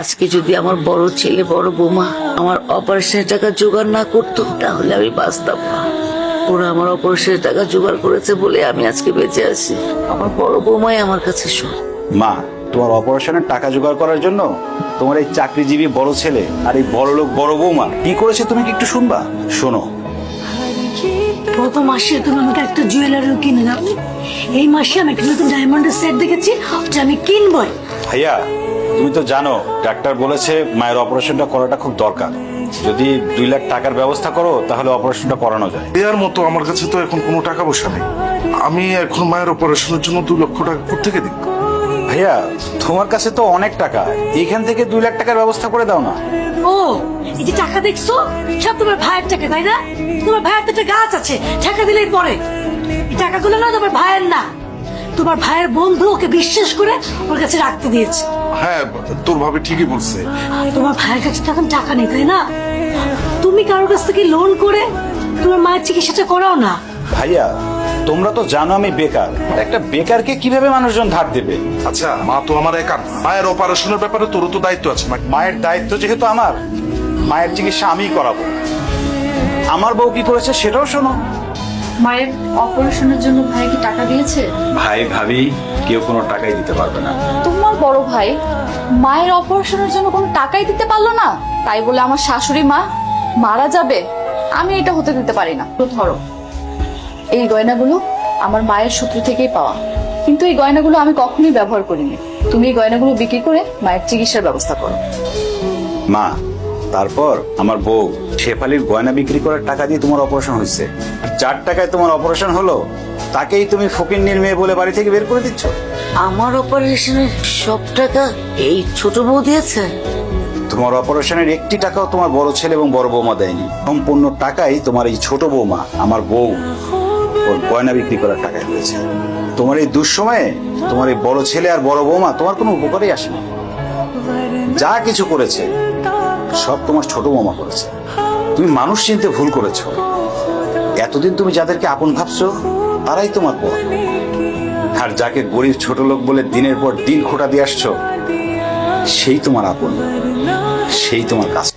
আজকে যদি আমার বড় ছেলে বড় বৌমা আমার অপারেশনের টাকা জোগাড় না করতো তাহলে আমি বাঁচতাম না। ওরা আমার অপারেশনের টাকা জোগাড় করেছে বলে আমি আজকে বেঁচে আছি। আমার বড় বৌমাই আমার কাছে শোন। মা, তোমার অপারেশনের টাকা জোগাড় করার জন্য তোমার এই চাকরিজীবী বড় ছেলে আর এই বড় লোক বড় বৌমা কি করেছে তুমি কি একটু শুনবা? শোনো। গত মাসে তুমি আমাকে একটা জুয়েলারিও কিনে দাও। এই মাসে আমি একটা নতুন ডায়মন্ডের সেট দেখেছি, ওটা আমি কিনবই। ভাইয়া, তুমি তো জানো ডাক্তার বলেছে মায়ের অপারেশনটা করাটা খুব দরকার। যদি 2 লাখ টাকার ব্যবস্থা করো তাহলে অপারেশনটা করানো যায়। এর মতো আমার কাছে তো এখন কোনো টাকা পয়সা নেই। আমি এখন মায়ের অপারেশনের জন্য 2 লক্ষ টাকা কোত্থেকে দিই? ভাইয়া, তোমার কাছে তো অনেক টাকা, এখান থেকে 2 লাখ টাকার ব্যবস্থা করে দাও না। ও, এই যে টাকা দেখছো সব তোমার ভাইয়ের টাকা, তাই না? তোমার ভাইয়ের তো একটা গাছ আছে, টাকা দিলেই পরে। এই টাকাগুলো না তোমার ভাইয়ের না, তোমার ভাইয়ের বন্ধু ওকে বিশ্বাস করে ওর কাছে রাখতে দিয়েছে। হ্যাঁ, তোর ভাবি ঠিকই বলছে। তোমার ভাইয়ের কাছে তো এখন টাকা নেই, তাই না? তুমি কারোর কাছ থেকে লোন করে তোমার মায়ের চিকিৎসাটা করাও না। ভাইয়া, তোমরা তো জানো আমি বেকার। একটা বেকারকে কিভাবে মানুষজন ধার দেবে? আচ্ছা, মা তো আমার একা না। মায়ের অপারেশনের ব্যাপারে তোরও তো দায়িত্ব আছে। মায়ের দায়িত্ব যেহেতু আমার, মায়ের চিকিৎসা আমিই করাবো। আমার বউ কি করেছে সেটাও শোনো। মায়ের অপারেশনের জন্য ভাই কি টাকা দিয়েছে? ভাই ভাবি কেউ কোনো টাকাই দিতে পারবে না। তোমার বড় ভাই মায়ের অপারেশনের জন্য কোনো টাকাই দিতে পারলো না, তাই বলে আমার শাশুড়ি মা মারা যাবে? আমি এটা হতে দিতে পারি না। তো ধরো, এই গয়নাগুলো আমার মায়ের সূত্র থেকেই পাওয়া, কিন্তু এই গয়নাগুলো আমি কখনোই ব্যবহার করিনি। তুমি এই গয়নাগুলো বিক্রি করে মায়ের চিকিৎসার ব্যবস্থা করো। মা, তারপর আমার বউ শেফালির গয়না বিক্রি করার টাকা দিয়ে তোমার অপারেশন হয়েছে। 4 টাকায় তোমার অপারেশন হলো, তাকেই তুমি ফকিন্নির মেয়ে বলে বাড়ি থেকে বের করে দিচ্ছ। আমার অপারেশনের সব টাকা এই ছোট বউ দিয়েছে। তোমার অপারেশনের 1টি টাকাও তোমার বড় ছেলে এবং বড় বৌমা দেয়নি। সম্পূর্ণ টাকাই তোমার এই ছোট বৌমা আমার বউ ওর গয়না বিক্রি করার টাকায় হয়েছে। তোমার এই দুঃসময়ে তোমার এই বড় ছেলে আর বড় বৌমা তোমার কোনো উপকারই আসেনি। যা কিছু করেছে সব তোমার ছোট বৌমা করেছে। তুমি মানুষ চিনতে ভুল করেছো। এতদিন তুমি যাদেরকে আপন ভাবছো তারাই তোমার পর, আর যাকে গরিব ছোট লোক বলে দিনের পর দিন খোটা দিয়ে আসছো সেই তোমার আপন, সেই তোমার কাছে।